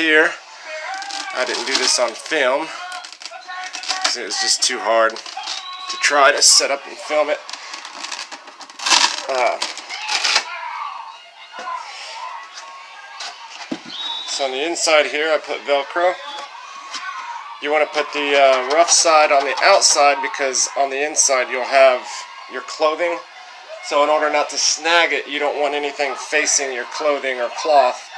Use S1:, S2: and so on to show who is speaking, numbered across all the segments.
S1: here. I didn't do this on film because it was just too hard to try to set up and film it. So on the inside here I put Velcro. You want to put the rough side on the outside because on the inside you'll have your clothing. So in order not to snag it, you don't want anything facing your clothing or cloth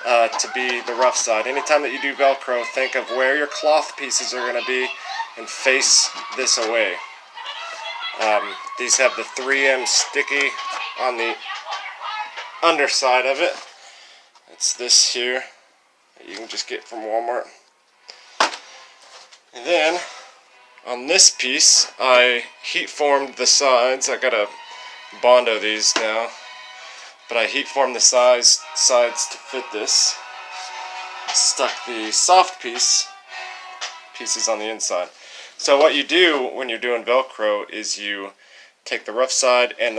S1: to be the rough side. Anytime that you do Velcro, think of where your cloth pieces are going to be and face this away. These have the 3M sticky on the underside of it. It's this here that you can just get from Walmart. And then on this piece, I heat formed the sides. I gotta Bondo these now, but I heat formed the sides to fit this. Stuck the soft pieces on the inside. So what you do when you're doing Velcro is you take the rough side and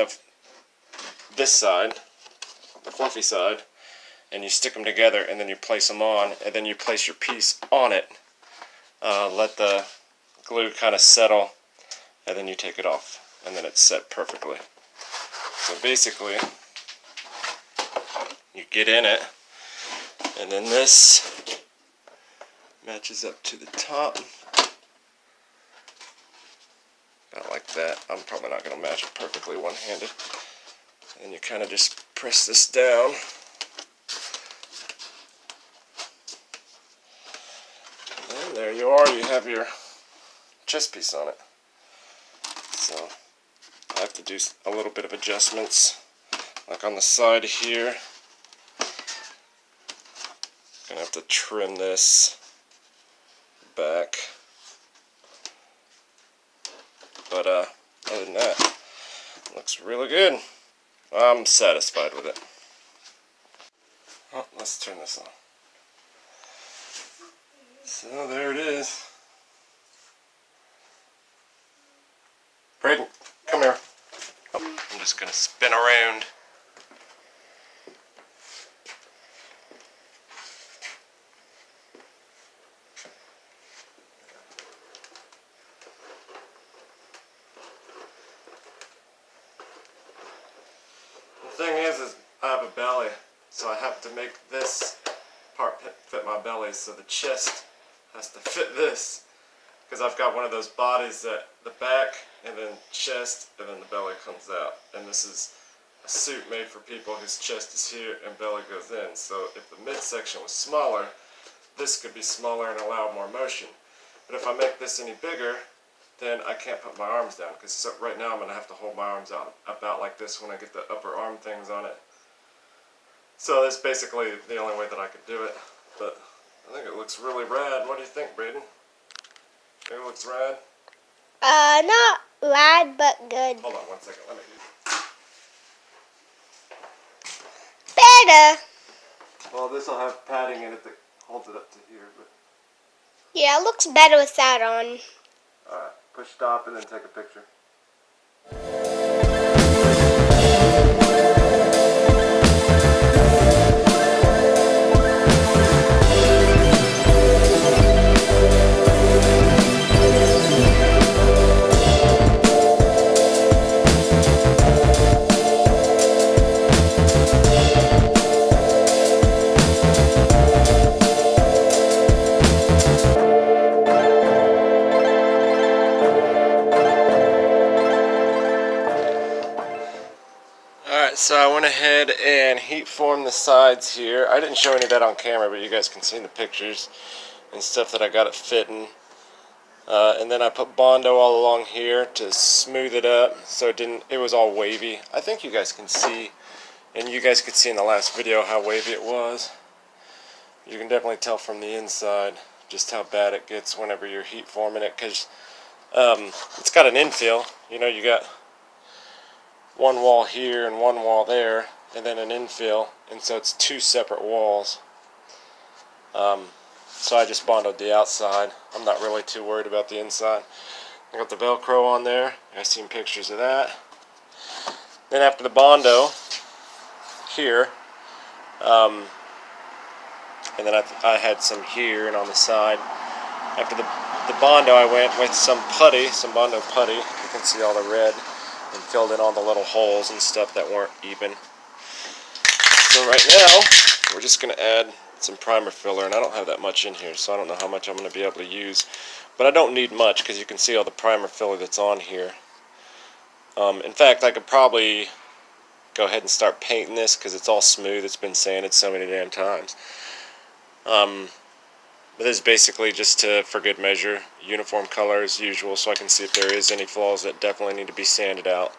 S1: this side, the fluffy side, and you stick them together, and then you place them on, and then you place your piece on it. Let the glue kind of settle, and then you take it off, and then it's set perfectly. So basically, you get in it, and then this matches up to the top. Not like that. I'm probably not going to match it perfectly one-handed. And you kind of just press this down. And there you are. You have your chest piece on it. So I have to do a little bit of adjustments, like on the side here. Gonna have to trim this back, but other than that, it looks really good. I'm satisfied with it. Oh, let's turn this on. So there it is. Braden, come here. Oh, I'm just gonna spin around. The thing is I have a belly, so I have to make this part fit my belly, so the chest has to fit this, because I've got one of those bodies that the back and then chest and then the belly comes out, and this is a suit made for people whose chest is here and belly goes in. So if the midsection was smaller, this could be smaller and allow more motion. But if I make this any bigger, then I can't put my arms down, because right now I'm going to have to hold my arms out about like this when I get the upper arm things on it. So that's basically the only way that I could do it. But I think it looks really rad. What do you think, Braden? Think it looks rad?
S2: Not rad, but good.
S1: Hold on one second. Let me do
S2: Better.
S1: Well, this will have padding in it that holds it up to here, but...
S2: Yeah, it looks better with that on.
S1: Alright, push stop and then take a picture. So I went ahead and heat formed the sides here. I didn't show any of that on camera, but you guys can see in the pictures and stuff that I got it fitting. And then I put Bondo all along here to smooth it up so it was all wavy. I think you guys can see, and you guys could see in the last video how wavy it was. You can definitely tell from the inside just how bad it gets whenever you're heat forming it, because it's got an infill. You know, you got one wall here and one wall there, and then an infill, and so it's two separate walls. So I just Bondoed the outside. I'm not really too worried about the inside. I got the Velcro on there. I've seen pictures of that. Then after the Bondo here, and then I had some here and on the side. After the Bondo, I went with some putty, some Bondo putty. You can see all the red, and filled in all the little holes and stuff that weren't even. So right now, we're just going to add some primer filler, and I don't have that much in here, so I don't know how much I'm going to be able to use. But I don't need much, because you can see all the primer filler that's on here. In fact, I could probably go ahead and start painting this, because it's all smooth. It's been sanded so many damn times. But this is basically just for good measure, uniform color as usual, so I can see if there is any flaws that definitely need to be sanded out.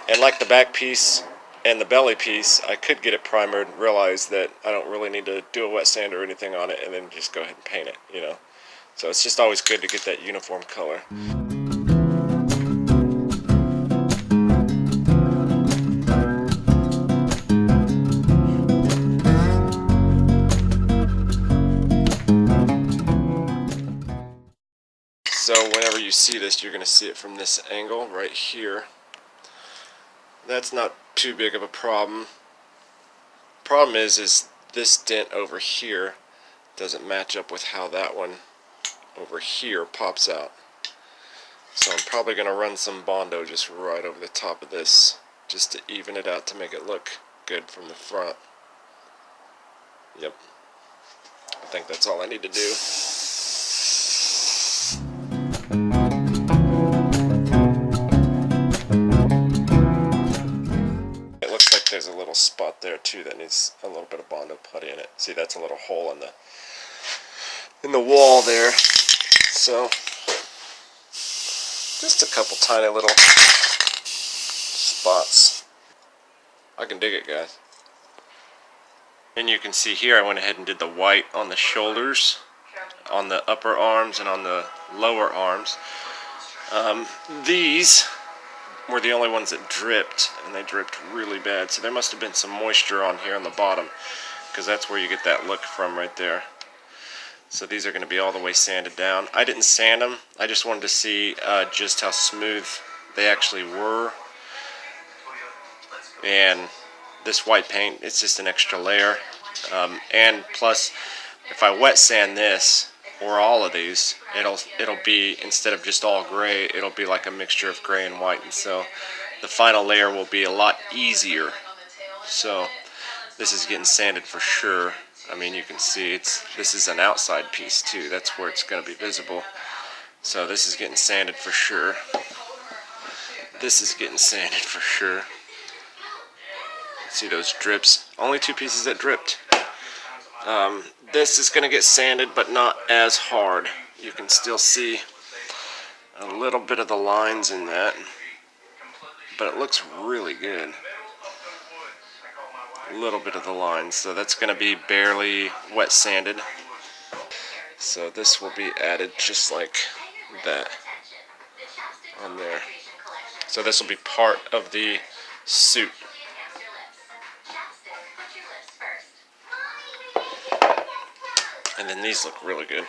S1: And like the back piece and the belly piece, I could get it primered, realize that I don't really need to do a wet sand or anything on it, and then just go ahead and paint it, you know. So it's just always good to get that uniform color. So whenever you see this, you're going to see it from this angle right here. That's not too big of a problem. Problem is this dent over here doesn't match up with how that one over here pops out. So I'm probably going to run some Bondo just right over the top of this, just to even it out, to make it look good from the front. Yep. I think that's all I need to do. It looks like there's a little spot there too that needs a little bit of Bondo putty in it. See, that's a little hole in the wall there. So just a couple tiny little spots. I can dig it, guys. And you can see here I went ahead and did the white on the shoulders, on the upper arms, and on the lower arms. These were the only ones that dripped, and they dripped really bad. So there must have been some moisture on here on the bottom, because that's where you get that look from right there. So these are going to be all the way sanded down. I didn't sand them. I just wanted to see just how smooth they actually were. And this white paint, it's just an extra layer. And plus, if I wet sand this, or all of these, it'll be, instead of just all gray, it'll be like a mixture of gray and white. And so the final layer will be a lot easier. So this is getting sanded for sure. I mean, you can see this is an outside piece too. That's where it's going to be visible. So this is getting sanded for sure. This is getting sanded for sure. See those drips? Only two pieces that dripped. This is going to get sanded, but not as hard. You can still see a little bit of the lines in that, but it looks really good. A little bit of the lines, so that's going to be barely wet sanded. So this will be added just like that on there. So this will be part of the suit. And then these look really good.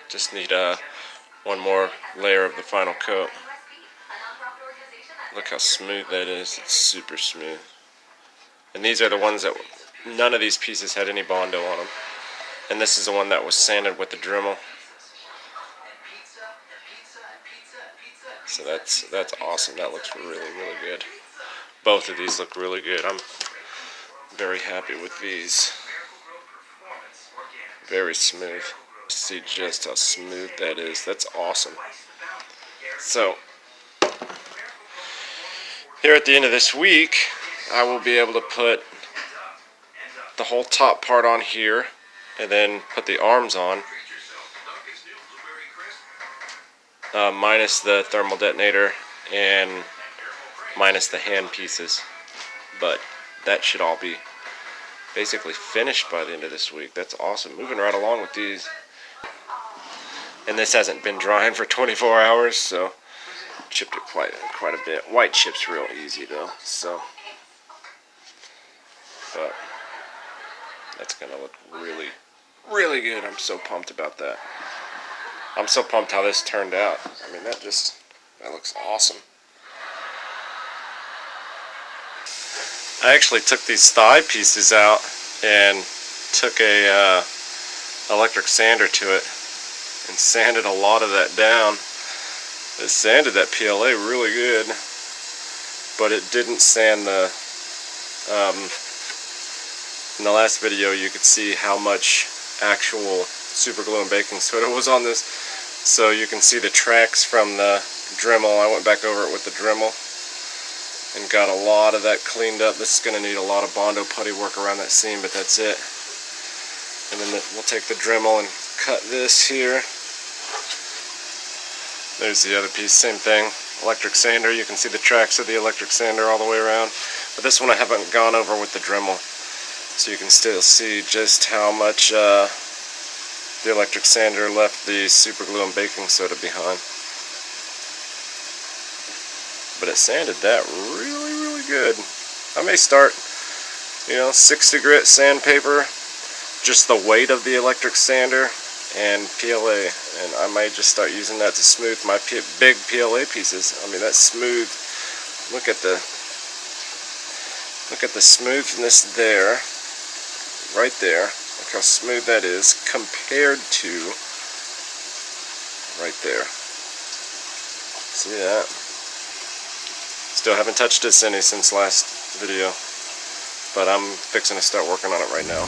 S1: Just need one more layer of the final coat. Look how smooth that is. It's super smooth. And these are the ones that, none of these pieces had any Bondo on them. And this is the one that was sanded with the Dremel. So that's awesome. That looks really, really good. Both of these look really good. I'm very happy with these. Very smooth. See just how smooth that is. That's awesome. So here at the end of this week, I will be able to put the whole top part on here, and then put the arms on, minus the thermal detonator and minus the hand pieces. But that should all be basically finished by the end of this week. That's awesome. Moving right along with these. And this hasn't been drying for 24 hours, so chipped it quite a bit. White chip's real easy though, so. But that's gonna look really, really good. I'm so pumped about that. I'm so pumped how this turned out. I mean, that looks awesome. I actually took these thigh pieces out and took a electric sander to it and sanded a lot of that down. It sanded that PLA really good, but it didn't sand the in the last video you could see how much actual super glue and baking soda was on this. So you can see the tracks from the Dremel. I went back over it with the Dremel and got a lot of that cleaned up. This is going to need a lot of Bondo putty work around that seam, but that's it. And then we'll take the Dremel and cut this here. There's the other piece, same thing. Electric sander, you can see the tracks of the electric sander all the way around. But this one I haven't gone over with the Dremel. So you can still see just how much the electric sander left the super glue and baking soda behind. But it sanded that really, really good. I may start, 60 grit sandpaper, just the weight of the electric sander and PLA, and I might just start using that to smooth my big PLA pieces. I mean, that's smooth. Look at the smoothness there, right there. Look how smooth that is compared to right there. See that? Still haven't touched this any since last video, but I'm fixing to start working on it right now.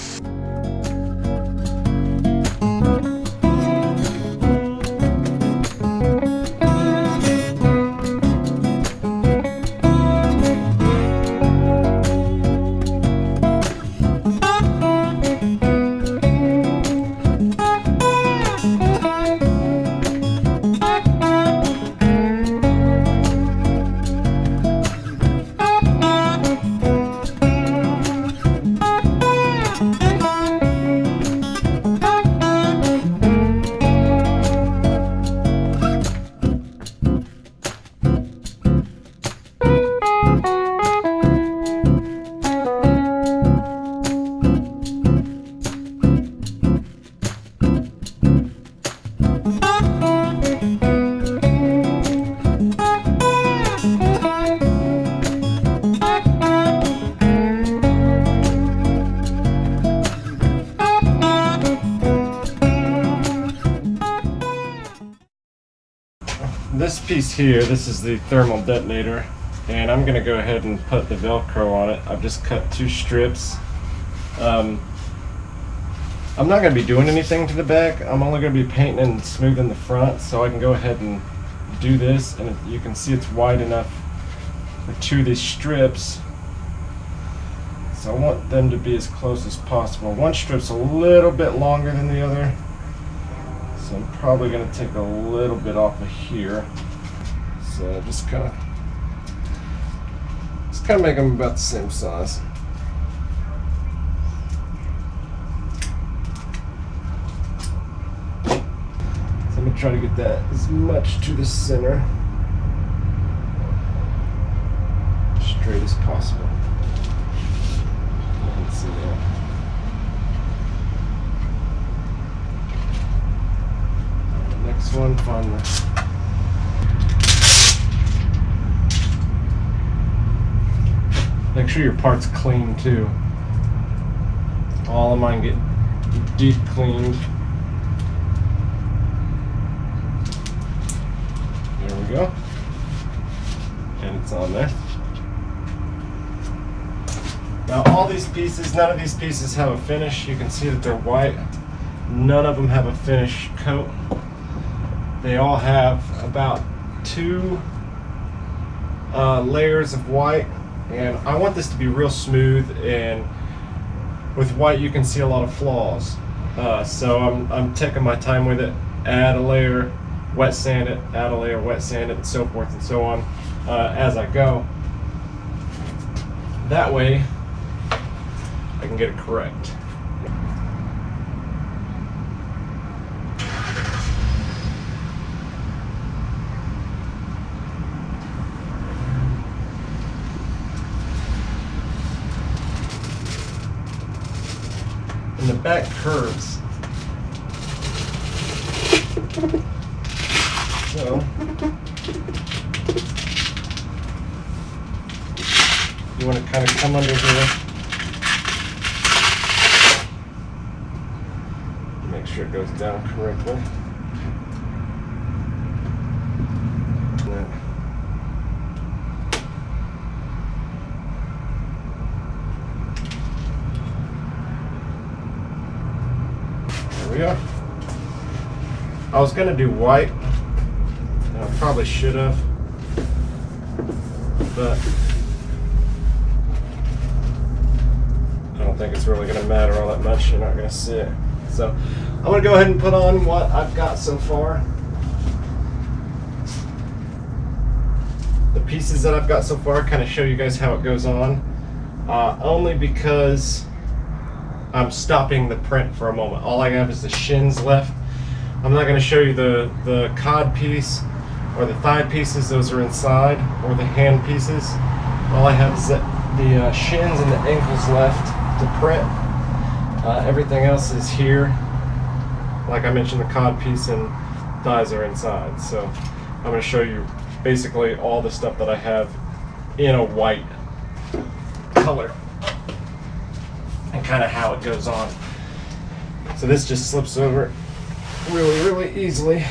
S1: This piece here, this is the thermal detonator, and I'm going to go ahead and put the Velcro on it. I've just cut 2 strips. I'm not going to be doing anything to the back. I'm only going to be painting and smoothing the front, so I can go ahead and do this, and you can see it's wide enough for 2 of these strips. So I want them to be as close as possible. One strip's a little bit longer than the other, so I'm probably going to take a little bit off of here. So just kind of make them about the same size. So I'm going to try to get that as much to the center, straight as possible. You can see that. Next one, find the make sure your part's clean too. All of mine get deep cleaned. There we go. And it's on there. Now all these pieces, none of these pieces have a finish. You can see that they're white. None of them have a finish coat. They all have about 2 layers of white, and I want this to be real smooth, and with white you can see a lot of flaws. So I'm taking my time with it. Add a layer, wet sand it, add a layer, wet sand it, and so forth and so on as I go. That way I can get it correct. And the back curves. So you want to kind of come under here. Make sure it goes down correctly. There we are. I was gonna do white, and I probably should have, but I don't think it's really gonna matter all that much. You're not gonna see it. So I'm gonna go ahead and put on what I've got so far. The pieces that I've got so far kind of show you guys how it goes on, only because I'm stopping the print for a moment. All I have is the shins left. I'm not going to show you the cod piece or the thigh pieces, those are inside, or the hand pieces. All I have is the shins and the ankles left to print. Everything else is here. Like I mentioned, the cod piece and thighs are inside. So I'm going to show you basically all the stuff that I have in a white color and kind of how it goes on. So this just slips over really easily.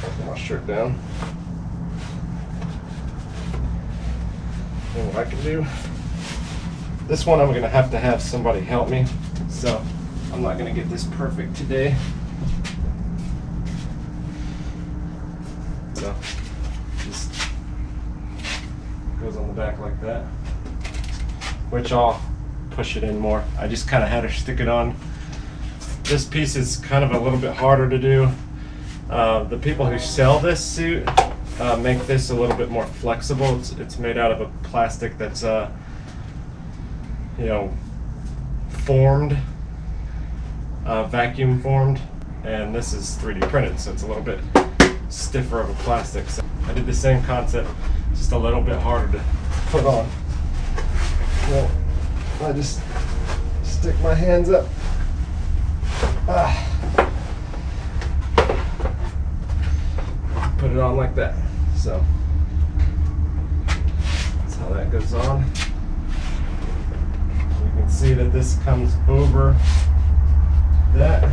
S1: Put my shirt down. And what I can do, this one I'm going to have somebody help me, so I'm not going to get this perfect today. So just goes on the back like that, which I'll push it in more. I just kind of had her stick it on. This piece is kind of a little bit harder to do. The people who sell this suit make this a little bit more flexible. It's made out of a plastic that's formed, vacuum formed, and this is 3D printed, so it's a little bit stiffer of a plastic. So I did the same concept, just a little bit harder to put on. Well, I just stick my hands up. Put it on like that. So that's how that goes on. You can see that this comes over that.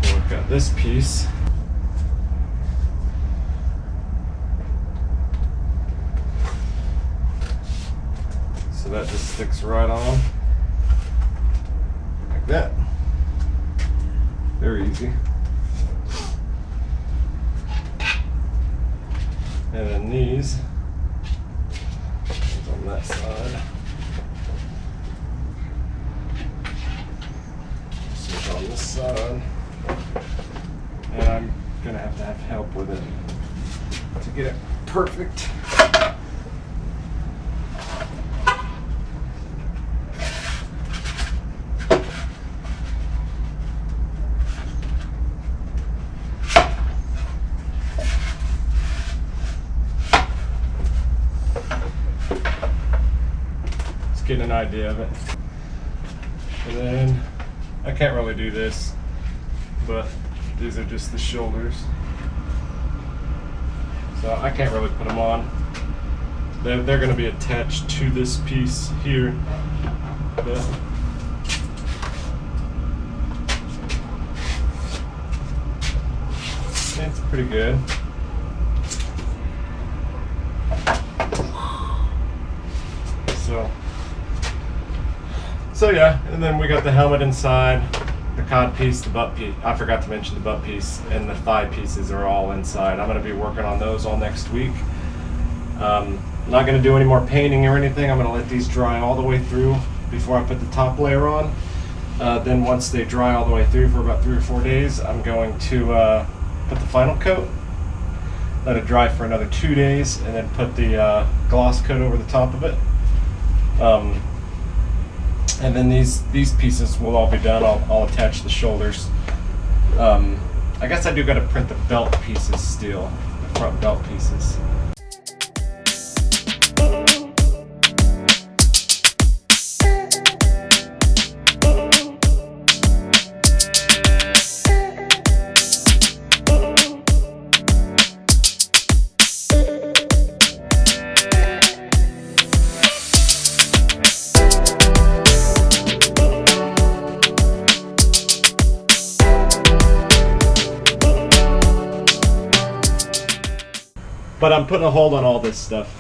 S1: We've got this piece. So that just sticks right on like that. Very easy. And then these on that side. Switch on this side. And I'm gonna have to have help with it to get it perfect. Getting an idea of it. And then I can't really do this, but these are just the shoulders, so I can't really put them on. They're going to be attached to this piece here, but it's pretty good. So yeah, and then we got the helmet inside, the cod piece, the butt piece. I forgot to mention the butt piece, and the thigh pieces are all inside. I'm going to be working on those all next week. I'm not going to do any more painting or anything. I'm going to let these dry all the way through before I put the top layer on. Then once they dry all the way through for about 3 or 4 days, I'm going to put the final coat, let it dry for another 2 days, and then put the gloss coat over the top of it. And then these pieces will all be done. I'll attach the shoulders. I guess I do got to print the belt pieces still, the front belt pieces. But I'm putting a hold on all this stuff.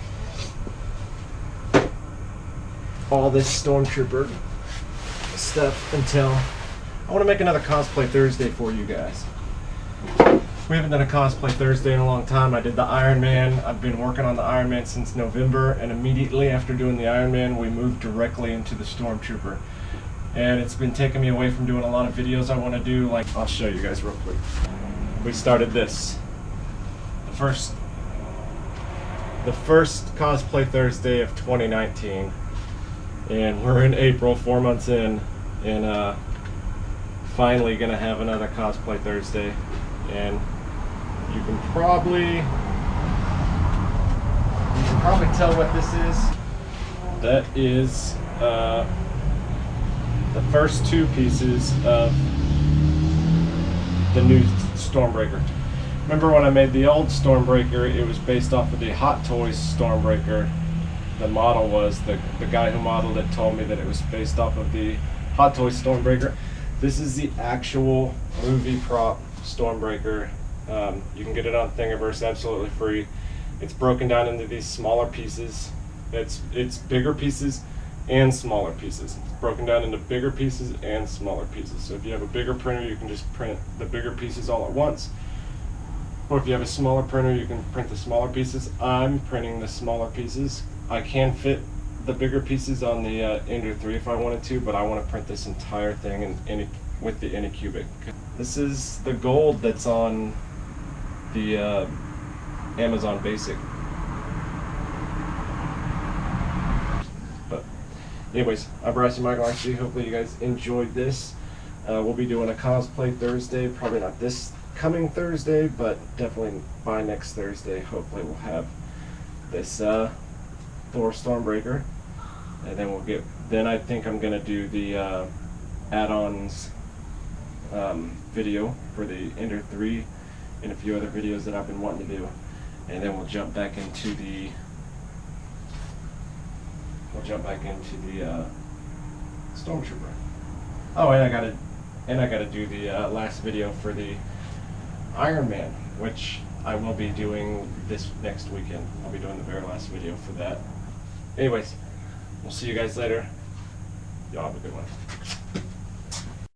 S1: All this Stormtrooper stuff until I want to make another Cosplay Thursday for you guys. We haven't done a Cosplay Thursday in a long time. I did the Iron Man. I've been working on the Iron Man since November, and immediately after doing the Iron Man, we moved directly into the Stormtrooper. And it's been taking me away from doing a lot of videos I want to do. Like, I'll show you guys real quick. We started this. The first Cosplay Thursday of 2019. And we're in April, 4 months in, and finally gonna have another Cosplay Thursday. And you can probably tell what this is. That is the first two pieces of the new Stormbreaker. Remember when I made the old Stormbreaker, it was based off of the Hot Toys Stormbreaker. The model was, the guy who modeled it told me that it was based off of the Hot Toys Stormbreaker. This is the actual movie prop Stormbreaker. You can get it on Thingiverse absolutely free. It's broken down into these smaller pieces. It's bigger pieces and smaller pieces. It's broken down into bigger pieces and smaller pieces. So if you have a bigger printer, you can just print the bigger pieces all at once. Or if you have a smaller printer, you can print the smaller pieces. I'm printing the smaller pieces. I can fit the bigger pieces on the Ender 3 if I wanted to, but I want to print this entire thing with the Anycubic. This is the gold that's on the Amazon Basic. But anyways, I'm Bryce Michael RC. Hopefully you guys enjoyed this. We'll be doing a Cosplay Thursday, probably not this coming Thursday, but definitely by next Thursday. Hopefully we'll have this Thor Stormbreaker, and then then I think I'm gonna do the add-ons video for the Ender 3 and a few other videos that I've been wanting to do, and then we'll jump back into the Stormtrooper. Oh, and I gotta do the last video for the Iron Man, which I will be doing this next weekend. I'll be doing the very last video for that. Anyways, we'll see you guys later. Y'all have a good one.